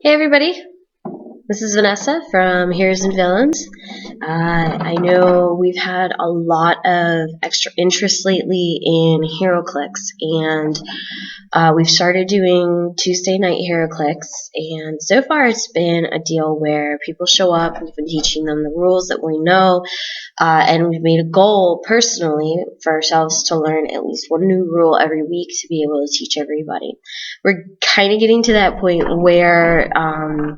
Hey everybody, this is Vanessa from Heroes and Villains. I know we've had a lot of extra interest lately in Heroclix, and we've started doing Tuesday night Heroclix, and so far it's been a deal where people show up. We've been teaching them the rules that we know, and we've made a goal personally for ourselves to learn at least one new rule every week to be able to teach everybody. We're kind of getting to that point where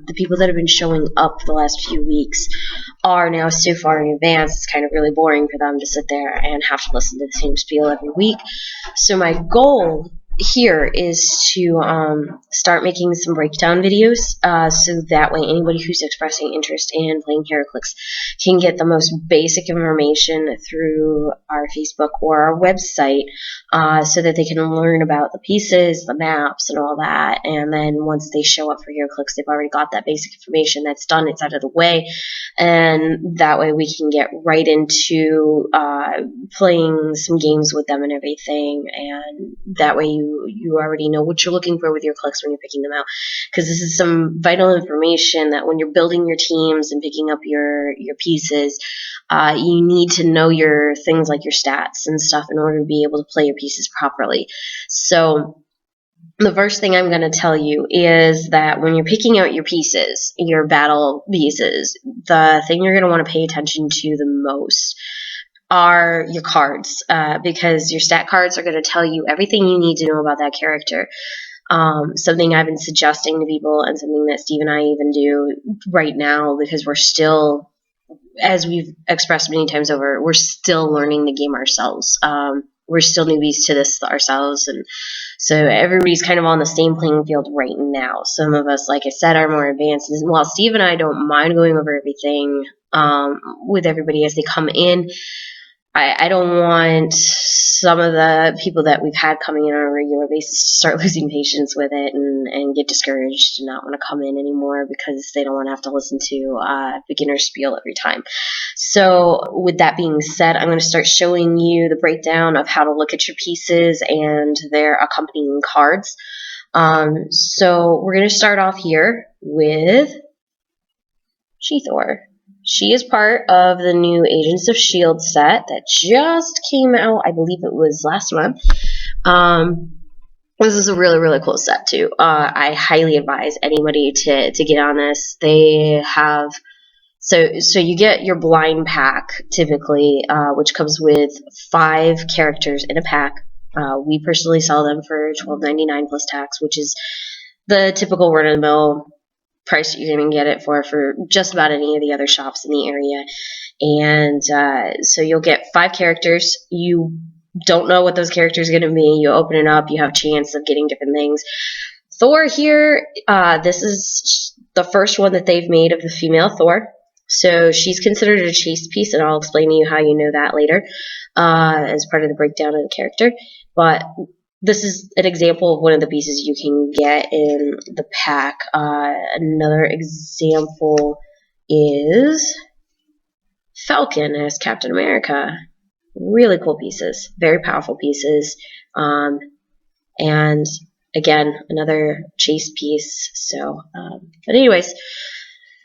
the people that have been showing up the last few weeks are now so far in advance, it's kind of really boring for them to sit there and have to listen to the same spiel every week. So my goal here is to start making some breakdown videos, so that way anybody who's expressing interest in playing Heroclix can get the most basic information through our Facebook or our website, so that they can learn about the pieces, the maps, and all that. And then once they show up for Heroclix, they've already got that basic information. That's done, it's out of the way, and that way we can get right into playing some games with them and everything. And that way you already know what you're looking for with your clicks when you're picking them out, because this is some vital information that when you're building your teams and picking up your pieces, you need to know your things like your stats and stuff in order to be able to play your pieces properly. So the first thing I'm going to tell you is that when you're picking out your pieces, your battle pieces, the thing you're going to want to pay attention to the most are your cards, because your stat cards are going to tell you everything you need to know about that character. Something I've been suggesting to people, and something that Steve and I even do right now, because we're still, as we've expressed many times over, we're still learning the game ourselves. We're still newbies to this ourselves, and so everybody's kind of on the same playing field right now. Some of us, like I said, are more advanced. And while Steve and I don't mind going over everything with everybody as they come in, I don't want some of the people that we've had coming in on a regular basis to start losing patience with it and get discouraged and not want to come in anymore because they don't want to have to listen to beginner spiel every time. So with that being said, I'm going to start showing you the breakdown of how to look at your pieces and their accompanying cards. So we're going to start off here with She-Thor. She is part of the new Agents of S.H.I.E.L.D. set that just came out, I believe it was last month. This is a really, really cool set, too. I highly advise anybody to get on this. They have... So you get your blind pack, typically, which comes with 5 characters in a pack. We personally sell them for $12.99 plus tax, which is the typical run-of-the-mill price you're going to get it for just about any of the other shops in the area. And so you'll get 5 characters. You don't know what those characters are going to be. You open it up, you have a chance of getting different things. Thor here, this is the first one that they've made of the female Thor. So she's considered a chase piece, and I'll explain to you how you know that later as part of the breakdown of the character. But this is an example of one of the pieces you can get in the pack. Another example is Falcon as Captain America. Really cool pieces, very powerful pieces. And again, another chase piece. So, but anyways,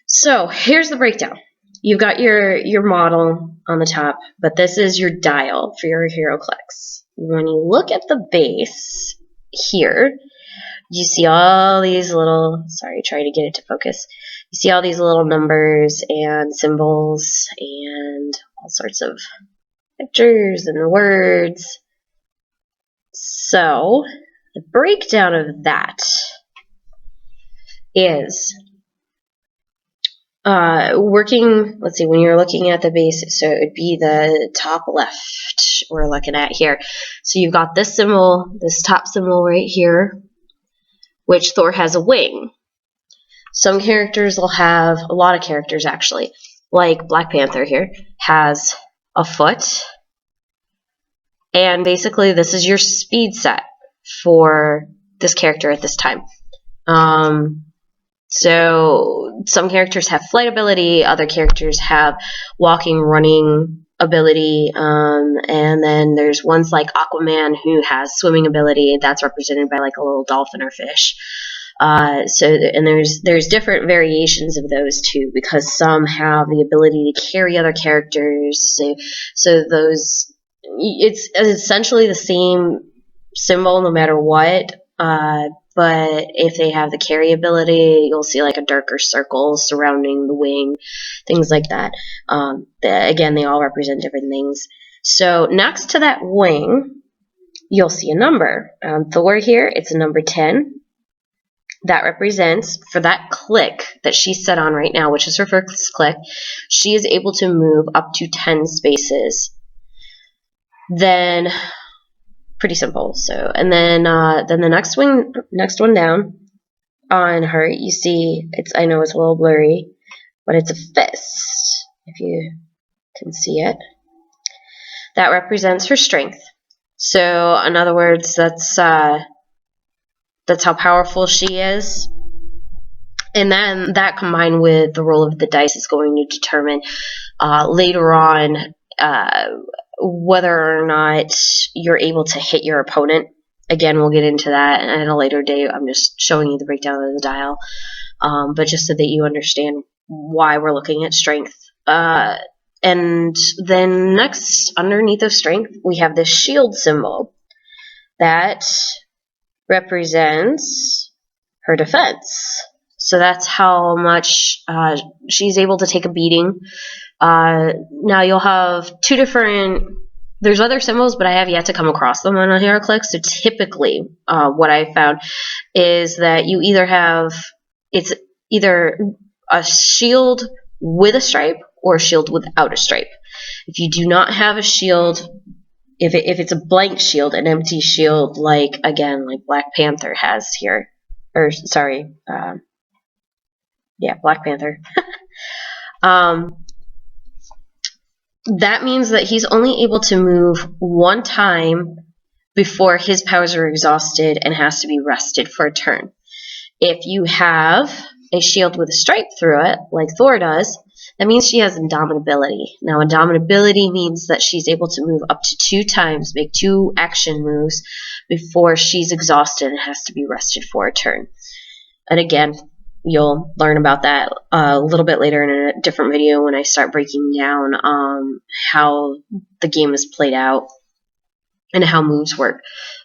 so here's the breakdown. You've got your model on the top, but this is your dial for your Heroclix. When you look at the base here, you see all these little, sorry, try to get it to focus. You see all these little numbers and symbols and all sorts of pictures and words. So the breakdown of that is let's see, when you're looking at the base, so it would be the top left we're looking at here. So you've got this symbol, this top symbol right here, which Thor has a wing. Some characters will have, a lot of characters actually, like Black Panther here, has a foot. And basically this is your speed set for this character at this time. So some characters have flight ability, other characters have walking, running ability, and then there's ones like Aquaman who has swimming ability. That's represented by like a little dolphin or fish. And there's different variations of those too, because some have the ability to carry other characters. So those, it's essentially the same symbol no matter what. But if they have the carry ability, you'll see like a darker circle surrounding the wing, things like that. Again, they all represent different things. So next to that wing, you'll see a number. Thor here, it's a number 10. That represents, for that click that she's set on right now, which is her first click, she is able to move up to 10 spaces. Then, pretty simple. So, and then the next one down on her, you see, I know it's a little blurry, but it's a fist, if you can see it. That represents her strength. So, in other words, that's how powerful she is. And then that combined with the roll of the dice is going to determine later on whether or not you're able to hit your opponent. Again, we'll get into that at a later date. I'm just showing you the breakdown of the dial, but just so that you understand why we're looking at strength. And then next, underneath of strength, we have this shield symbol that represents her defense. So that's how much she's able to take a beating. Now you'll have two different, there's other symbols, but I have yet to come across them on a Heroclix. So typically what I found is that you it's either a shield with a stripe or a shield without a stripe. If you do not have a shield, if it's a blank shield, an empty shield, like Black Panther has here, or sorry, Black Panther. That means that he's only able to move one time before his powers are exhausted and has to be rested for a turn. If you have a shield with a stripe through it, like Thor does, that means she has indomitability. Now, indomitability means that she's able to move up to 2 times, make 2 action moves before she's exhausted and has to be rested for a turn. And again, you'll learn about that a little bit later in a different video when I start breaking down how the game is played out and how moves work.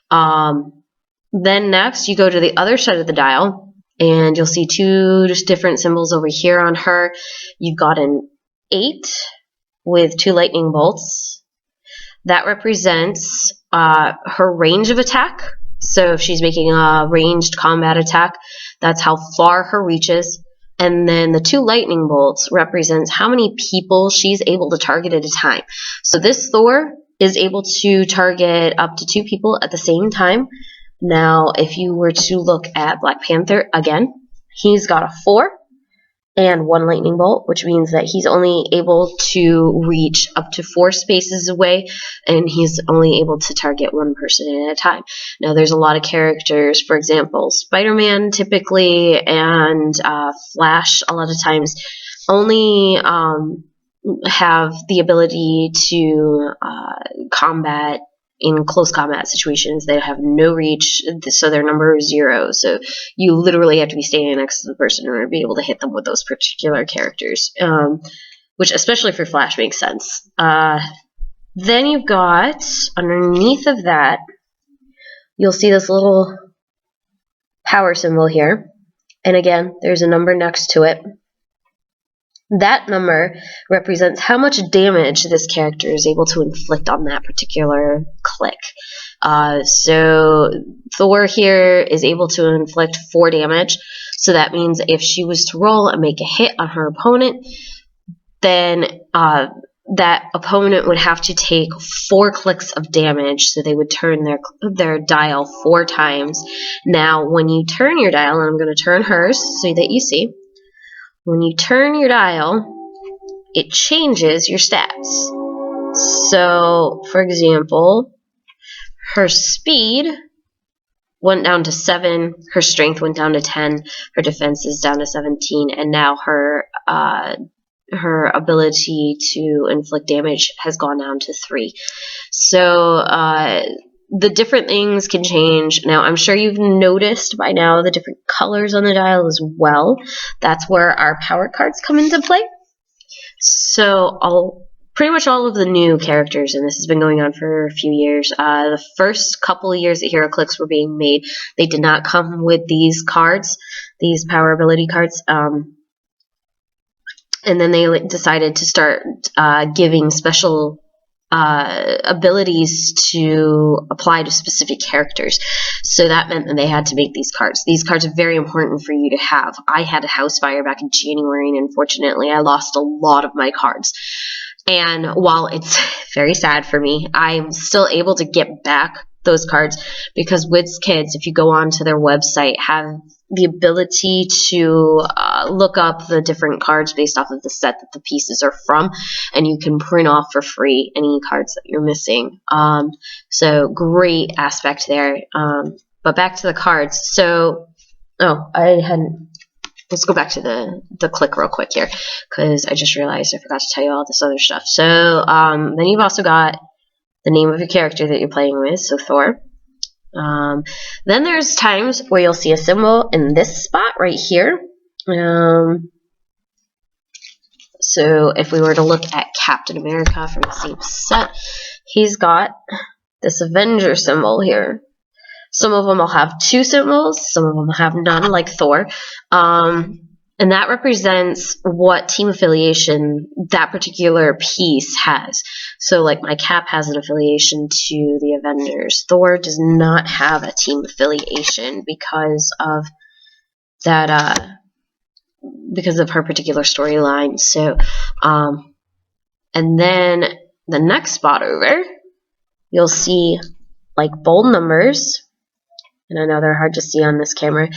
Then next, you go to the other side of the dial, and you'll see 2 just different symbols over here on her. You've got an 8 with 2 lightning bolts. That represents her range of attack. So if she's making a ranged combat attack, that's how far her reach is. And then the 2 lightning bolts represents how many people she's able to target at a time. So this Thor is able to target up to 2 people at the same time. Now, if you were to look at Black Panther, again, he's got a 4 and 1 lightning bolt, which means that he's only able to reach up to 4 spaces away, and he's only able to target 1 person at a time. Now, there's a lot of characters, for example, Spider-Man typically, and Flash a lot of times only have the ability to combat in close combat situations. They have no reach, so their number is 0. So you literally have to be standing next to the person in order to be able to hit them with those particular characters, which especially for Flash makes sense. Then you've got, underneath of that, you'll see this little power symbol here. And again, there's a number next to it. That number represents how much damage this character is able to inflict on that particular click. So Thor here is able to inflict 4 damage. So that means if she was to roll and make a hit on her opponent, then that opponent would have to take 4 clicks of damage. So they would turn their dial 4 times. Now, when you turn your dial, and I'm going to turn hers so that you see, when you turn your dial, it changes your stats. So, for example, her speed went down to 7, her strength went down to 10, her defense is down to 17, and now her ability to inflict damage has gone down to 3. So the different things can change. Now, I'm sure you've noticed by now the different colors on the dial as well. That's where our power cards come into play. So pretty much all of the new characters, and this has been going on for a few years, the first couple of years that Heroclix were being made, they did not come with these cards, these power ability cards. And then they decided to start giving special abilities to apply to specific characters. So that meant that they had to make these cards. These cards are very important for you to have. I had a house fire back in January, and unfortunately I lost a lot of my cards. And while it's very sad for me, I'm still able to get back those cards because WizKids, if you go onto their website, have the ability to look up the different cards based off of the set that the pieces are from, and you can print off for free any cards that you're missing. So great aspect there. But back to the cards. So, let's go back to the click real quick here, because I just realized I forgot to tell you all this other stuff. So then you've also got the name of your character that you're playing with, so Thor. Then there's times where you'll see a symbol in this spot right here. So if we were to look at Captain America from the same set, he's got this Avenger symbol here. Some of them will have two symbols, some of them will have none, like Thor. And that represents what team affiliation that particular piece has. So like my cap has an affiliation to the Avengers. Thor does not have a team affiliation because of that, because of her particular storyline. So, and then the next spot over, you'll see like bold numbers. And I know they're hard to see on this camera,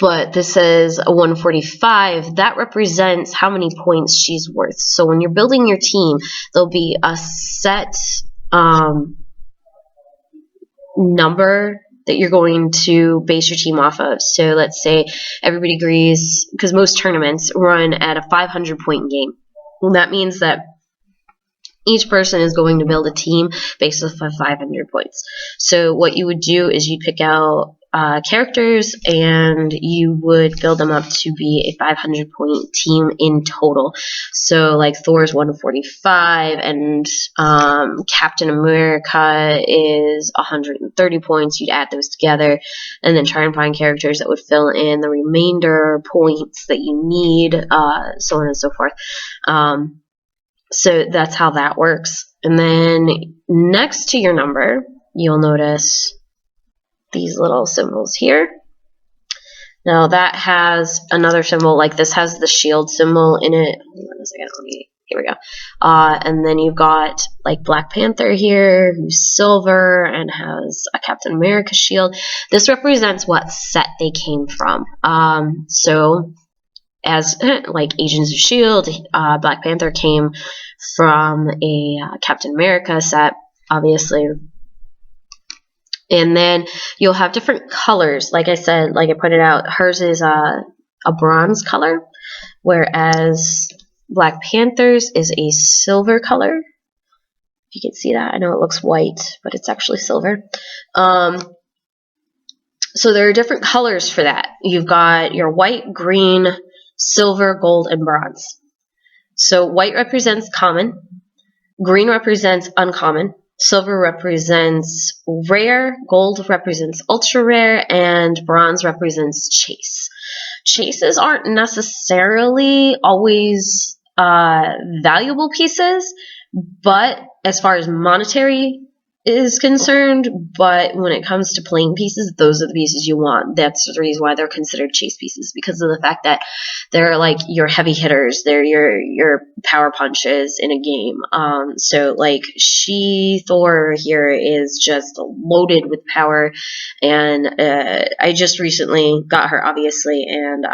but this is a 145. That represents how many points she's worth. So when you're building your team, there'll be a set number that you're going to base your team off of. So let's say everybody agrees, because most tournaments run at a 500-point game. And that means that each person is going to build a team based off of 500 points. So what you would do is you'd pick out characters, and you would build them up to be a 500-point team in total. So like Thor's 145, and Captain America is 130 points. You'd add those together, and then try and find characters that would fill in the remainder points that you need, so on and so forth. So that's how that works. And then next to your number, you'll notice these little symbols here. Now that has another symbol, like this has the shield symbol in it. Hold on a second, here we go. And then you've got like Black Panther here, who's silver and has a Captain America shield. This represents what set they came from. So as like Agents of S.H.I.E.L.D., Black Panther came from a Captain America set, obviously. And then you'll have different colors. Like I said, like I pointed out, hers is a bronze color, whereas Black Panther's is a silver color. If you can see that, I know it looks white, but it's actually silver. So there are different colors for that. You've got your white, green, silver, gold, and bronze. So white represents common, green represents uncommon, silver represents rare, gold represents ultra rare, and bronze represents chase. Chases aren't necessarily always valuable pieces, but as far as monetary is concerned, but when it comes to playing pieces, those are the pieces you want. That's the reason why they're considered chase pieces, because of the fact that they're like your heavy hitters, they're your power punches in a game. So like Thor here is just loaded with power, and I just recently got her, obviously, and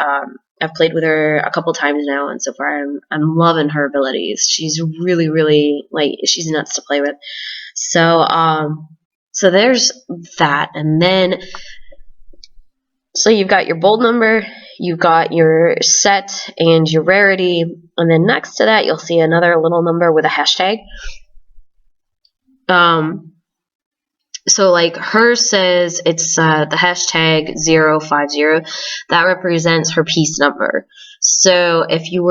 I've played with her a couple times now, and so far I'm loving her abilities. She's really, really, like, she's nuts to play with. So so there's that. And then so you've got your bold number, you've got your set and your rarity, and then next to that you'll see another little number with a hashtag. So like hers says it's the hashtag 050. That represents her piece number. So if you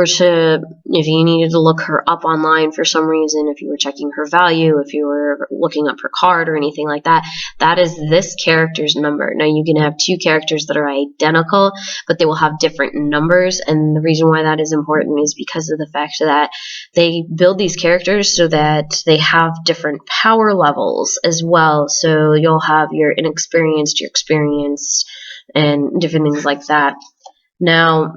needed to look her up online for some reason, if you were checking her value, if you were looking up her card or anything like that, that is this character's number. Now you can have two characters that are identical, but they will have different numbers. And the reason why that is important is because of the fact that they build these characters so that they have different power levels as well. So you'll have your inexperienced, your experienced, and different things like that. Now,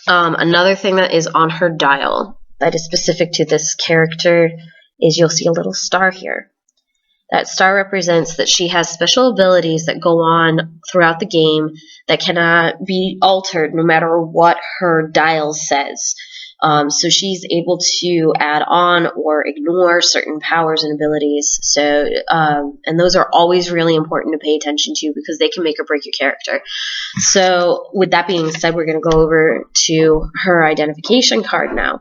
another thing that is on her dial that is specific to this character is you'll see a little star here. That star represents that she has special abilities that go on throughout the game that cannot be altered no matter what her dial says. So she's able to add on or ignore certain powers and abilities. So, and those are always really important to pay attention to because they can make or break your character. So, with that being said, we're going to go over to her identification card now.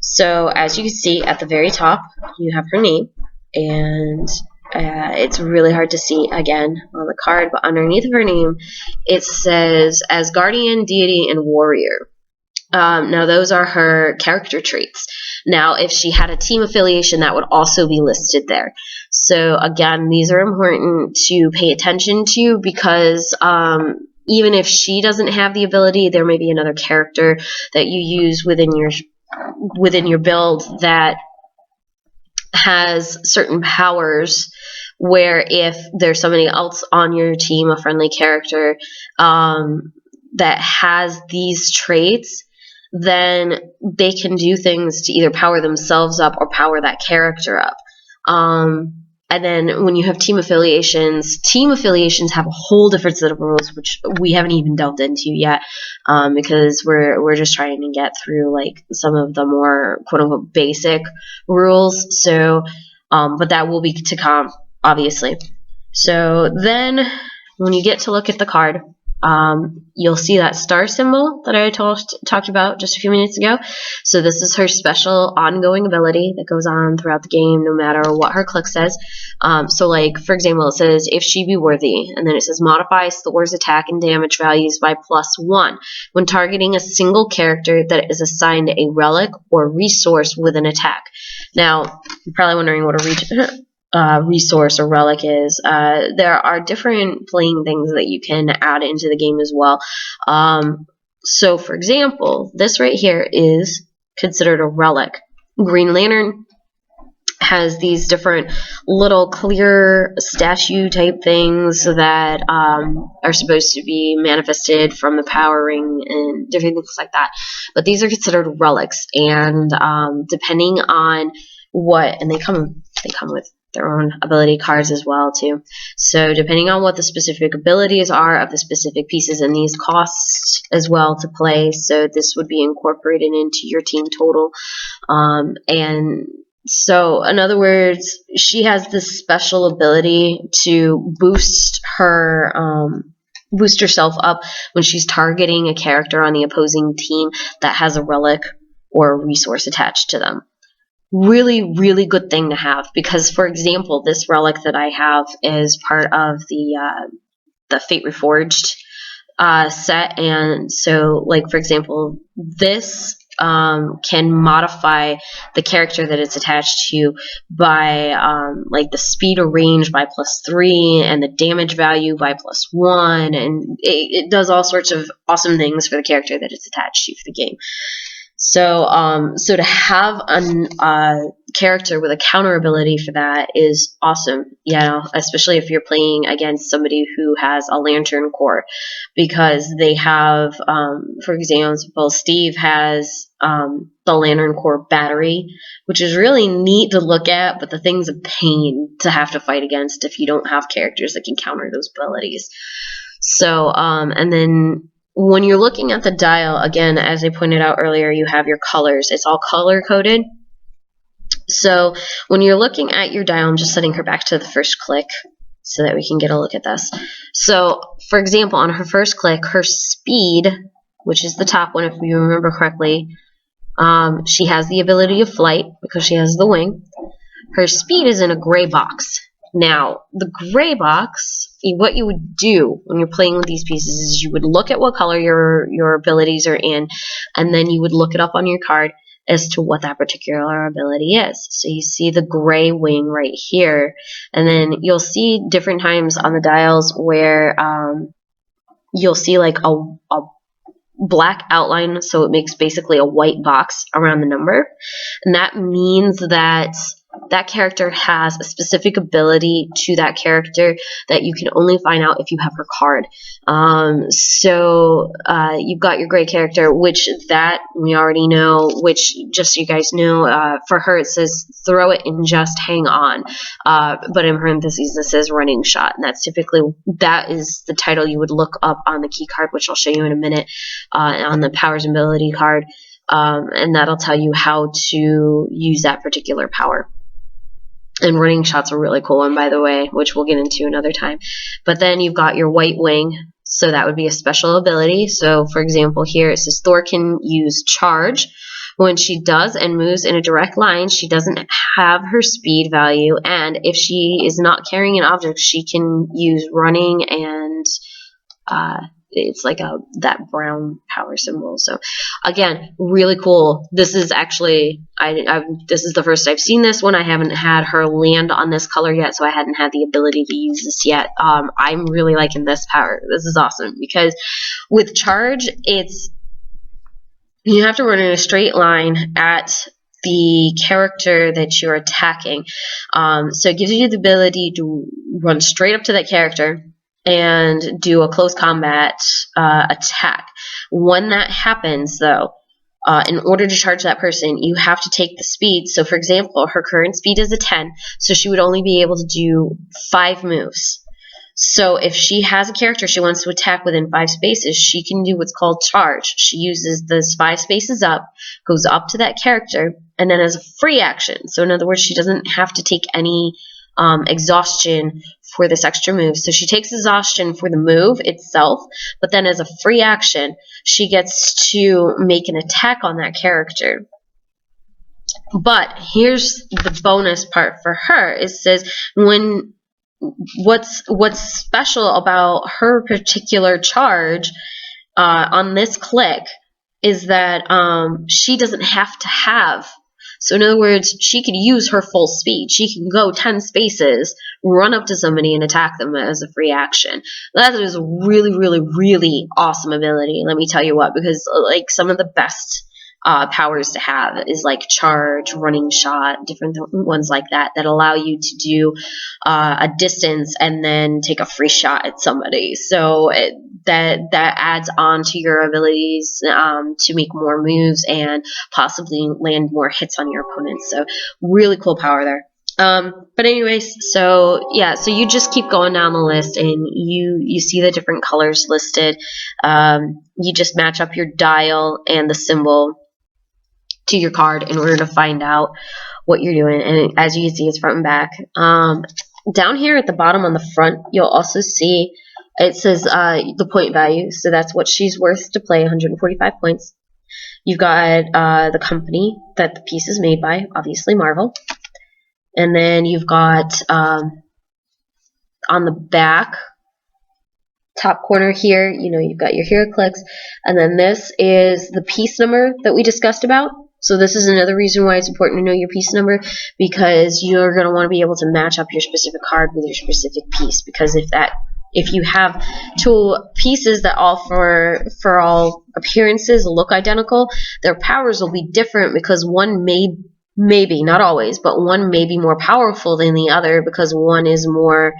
So, as you can see at the very top, you have her name, and it's really hard to see again on the card, but underneath of her name, it says as guardian, deity, and warrior. Now, those are her character traits. Now, if she had a team affiliation, that would also be listed there. So, again, these are important to pay attention to because even if she doesn't have the ability, there may be another character that you use within your build that has certain powers where if there's somebody else on your team, a friendly character, that has these traits, then they can do things to either power themselves up or power that character up. And then when you have team affiliations have a whole different set of rules, which we haven't even delved into yet, because we're just trying to get through like some of the more quote unquote basic rules. So, but that will be to come, obviously. So then when you get to look at the card, you'll see that star symbol that I talked about just a few minutes ago. So this is her special ongoing ability that goes on throughout the game no matter what her click says. So like, for example, it says, if she be worthy, and then it says modify Thor's attack and damage values by +1 when targeting a single character that is assigned a relic or resource with an attack. Now, you're probably wondering what a resource or relic is. There are different playing things that you can add into the game as well. So for example, this right here is considered a relic. Green Lantern has these different little clear statue type things that are supposed to be manifested from the power ring and different things like that. But these are considered relics, and depending on what, and they come with their own ability cards as well too. So depending on what the specific abilities are of the specific pieces, and these costs as well to play, so this would be incorporated into your team total. And so in other words, she has this special ability to boost herself up when she's targeting a character on the opposing team that has a relic or a resource attached to them. Really, really good thing to have, because, for example, this relic that I have is part of the Fate Reforged set, and so, like, for example, this can modify the character that it's attached to by like the speed or range by +3 and the damage value by +1, and it does all sorts of awesome things for the character that it's attached to for the game. So, so to have a character with a counter ability for that is awesome, you know, especially if you're playing against somebody who has a Lantern Core, because they have, for example, Steve has the Lantern Core battery, which is really neat to look at, but the thing's a pain to have to fight against if you don't have characters that can counter those abilities. So, and then when you're looking at the dial, again, as I pointed out earlier, you have your colors. It's all color-coded. So when you're looking at your dial, I'm just setting her back to the first click so that we can get a look at this. So, for example, on her first click, her speed, which is the top one if you remember correctly, she has the ability of flight because she has the wing. Her speed is in a gray box. Now, the gray box, what you would do when you're playing with these pieces is you would look at what color your abilities are in, and then you would look it up on your card as to what that particular ability is. So you see the gray wing right here, and then you'll see different times on the dials where you'll see like a black outline, so it makes basically a white box around the number, and that means that that character has a specific ability to that character that you can only find out if you have her card. So you've got your gray character, which that we already know, which just so you guys know, for her it says throw it and just hang on. But in parentheses this says running shot, and that's typically, that is the title you would look up on the key card, which I'll show you in a minute, on the powers and ability card. And that'll tell you how to use that particular power. And running shot's a really cool one, by the way, which we'll get into another time. But then you've got your white wing, so that would be a special ability. So, for example, here it says Thor can use charge. When she does and moves in a direct line, she doesn't have her speed value, and if she is not carrying an object, she can use running, and it's like that brown power symbol. So again, really cool. This is actually this is the first I've seen this one. I haven't had her land on this color yet, so I hadn't had the ability to use this yet. I'm really liking this power. This is awesome because with charge, you have to run in a straight line at the character that you're attacking. So it gives you the ability to run straight up to that character and do a close combat attack. When that happens, though, in order to charge that person, you have to take the speed. So, for example, her current speed is a 10, so she would only be able to do 5 moves. So if she has a character she wants to attack within 5 spaces, she can do what's called charge. She uses those 5 spaces up, goes up to that character, and then as a free action, so in other words, she doesn't have to take any exhaustion for this extra move. So she takes exhaustion for the move itself, but then as a free action, she gets to make an attack on that character. But here's the bonus part for her. It says what's special about her particular charge on this click is that she doesn't have to have. So in other words, she could use her full speed. She can go 10 spaces, run up to somebody, and attack them as a free action. That is a really, really, really awesome ability. Let me tell you what, because like some of the best powers to have is like charge, running shot, different ones like that allow you to do a distance and then take a free shot at somebody. So that adds on to your abilities to make more moves and possibly land more hits on your opponents. So really cool power there. But anyways, so yeah, so you just keep going down the list and you see the different colors listed. You just match up your dial and the symbol to your card in order to find out what you're doing. And as you can see, it's front and back. Down here at the bottom on the front, you'll also see it says the point value. So that's what she's worth to play, 145 points. You've got the company that the piece is made by, obviously Marvel. And then you've got on the back top corner here, you've got your Heroclix, and then this is the piece number that we discussed about. So this is another reason why it's important to know your piece number, because you're going to want to be able to match up your specific card with your specific piece. Because if you have 2 pieces that all for all appearances look identical, their powers will be different because one maybe not always, but one may be more powerful than the other because one is more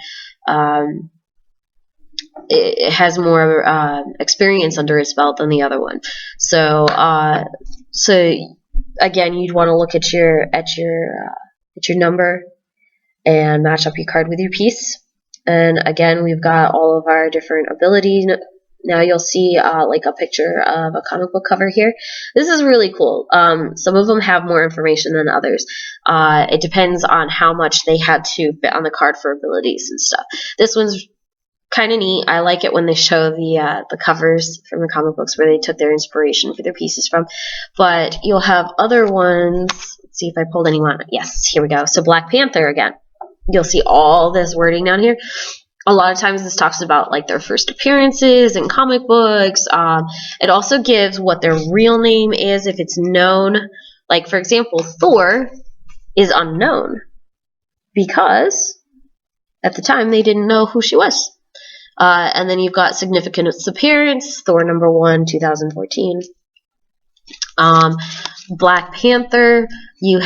it has more experience under its belt than the other one. So again, you'd want to look at your number and match up your card with your piece. And again, we've got all of our different abilities. Now you'll see like a picture of a comic book cover here. This is really cool. Some of them have more information than others. It depends on how much they had to fit on the card for abilities and stuff. This one's kind of neat. I like it when they show the covers from the comic books where they took their inspiration for their pieces from. But you'll have other ones. Let's see if I pulled anyone. Yes, here we go. So Black Panther again. you'll see all this wording down here. A lot of times this talks about like their first appearances in comic books. It also gives what their real name is if it's known. Like, for example, Thor is unknown because at the time they didn't know who she was. And then you've got significant appearance, Thor #1, 2014. Black Panther, you've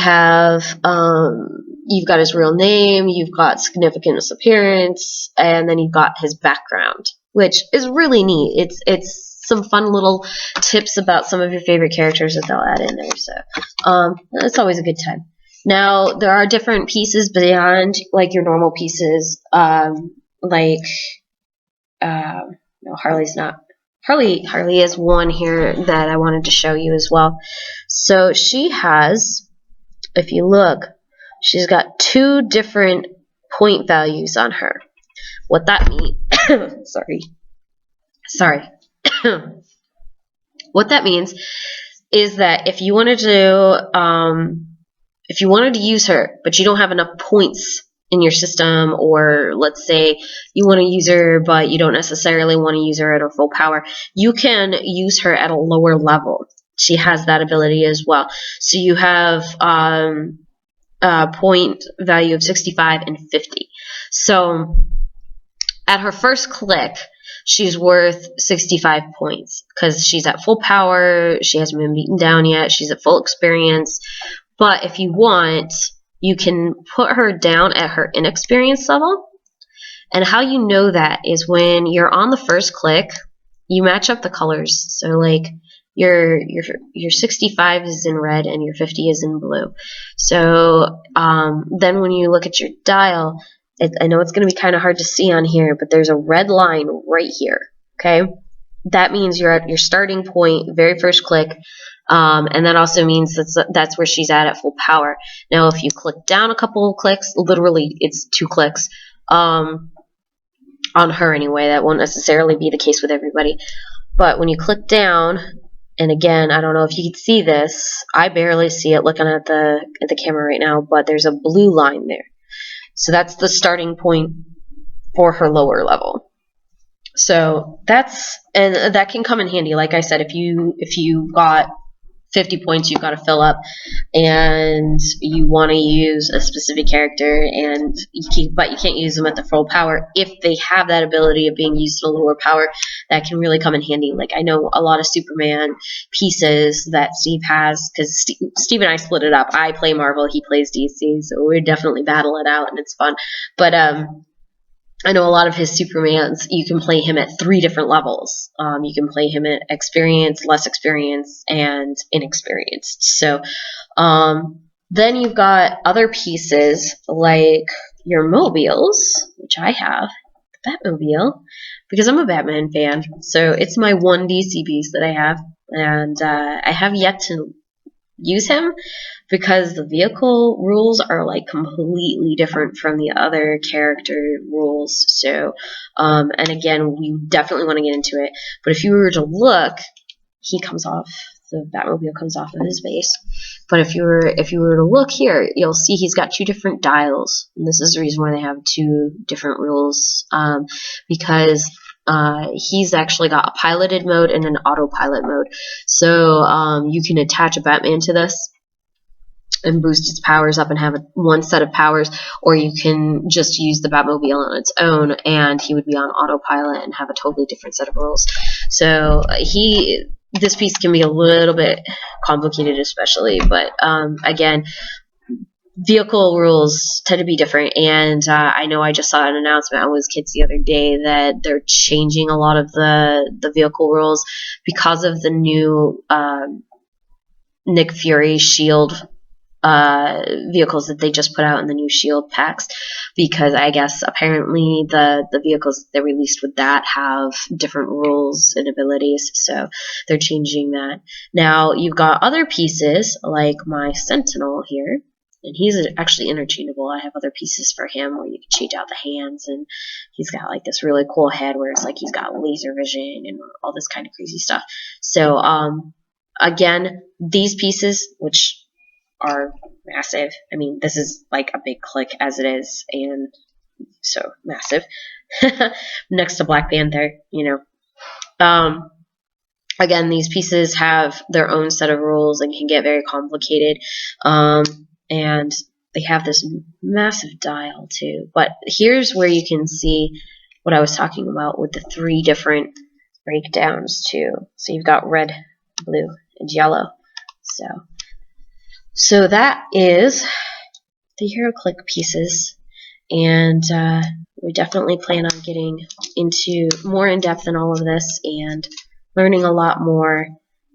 got his real name, you've got significant appearance, and then you've got his background, which is really neat. It's some fun little tips about some of your favorite characters that they'll add in there. So it's always a good time. Now there are different pieces beyond like your normal pieces, no, Harley's not. Harley is one here that I wanted to show you as well. So she has, if you look, she's got 2 different point values on her. What that means, sorry. What that means is that if you wanted to use her, but you don't have enough points in your system, or let's say you want to use her but you don't necessarily want to use her at her full power, you can use her at a lower level. She has that ability as well. So you have a point value of 65 and 50. So at her first click, she's worth 65 points because she's at full power, she hasn't been beaten down yet, she's at full experience. But if you want, you can put her down at her inexperience level. And how you know that is when you're on the first click, you match up the colors. So like your 65 is in red and your 50 is in blue. So then when you look at your dial, I know it's going to be kind of hard to see on here, but there's a red line right here. Okay, that means you're at your starting point, very first click. And that also means that's where she's at full power. Now, if you click down a couple of clicks, literally it's 2 clicks on her anyway. That won't necessarily be the case with everybody. But when you click down, and again, I don't know if you can see this. I barely see it looking at the camera right now, but there's a blue line there. So that's the starting point for her lower level. So that can come in handy. Like I said, if you got 50 points you've got to fill up, and you want to use a specific character, but you can't use them at the full power. If they have that ability of being used at a lower power, that can really come in handy. Like I know a lot of Superman pieces that Steve has, because Steve and I split it up. I play Marvel, he plays DC, so we definitely battle it out, and it's fun. But I know a lot of his Supermans, you can play him at 3 different levels. You can play him at experienced, less experienced, and inexperienced. So then you've got other pieces like your mobiles, which I have, the Batmobile, because I'm a Batman fan. So it's my one DC piece that I have, and I have yet to use him because the vehicle rules are like completely different from the other character rules. So and again, we definitely want to get into it, but if you were to look, the Batmobile comes off of his base. But if you were to look here, you'll see he's got 2 different dials, and this is the reason why they have 2 different rules, because he's actually got a piloted mode and an autopilot mode. So you can attach a Batman to this and boost its powers up and have one set of powers, or you can just use the Batmobile on its own and he would be on autopilot and have a totally different set of rules. So this piece can be a little bit complicated, especially, but again, vehicle rules tend to be different, and I know I just saw an announcement on WizKids the other day that they're changing a lot of the vehicle rules because of the new Nick Fury Shield vehicles that they just put out in the new Shield packs, because I guess apparently the vehicles they released with that have different rules and abilities, so they're changing that. Now you've got other pieces like my Sentinel here, and he's actually interchangeable. I have other pieces for him where you can change out the hands, and he's got like this really cool head where it's like he's got laser vision and all this kind of crazy stuff. So again, these pieces, which are massive. I mean, this is like a big click as it is, and so massive. Next to Black Panther, Again, these pieces have their own set of rules and can get very complicated. And they have this massive dial too. But here's where you can see what I was talking about with the 3 different breakdowns too. So you've got red, blue, and yellow. So that is the Heroclix pieces. And we definitely plan on getting into more in depth in all of this and learning a lot more.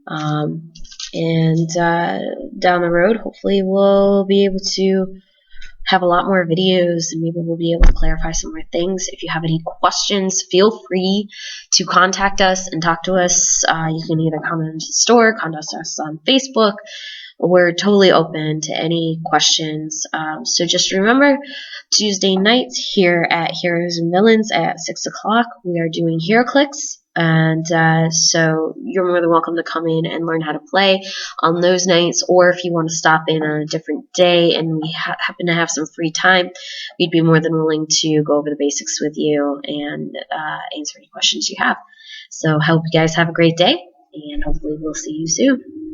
And down the road, hopefully we'll be able to have a lot more videos, and maybe we'll be able to clarify some more things. If you have any questions, feel free to contact us and talk to us. You can either comment in the store, contact us on Facebook. We're totally open to any questions. So just remember, Tuesday nights here at Heroes and Villains at 6 o'clock, we are doing Heroclix. And so you're more than welcome to come in and learn how to play on those nights. Or if you want to stop in on a different day and we happen to have some free time, we'd be more than willing to go over the basics with you and answer any questions you have. So I hope you guys have a great day, and hopefully we'll see you soon.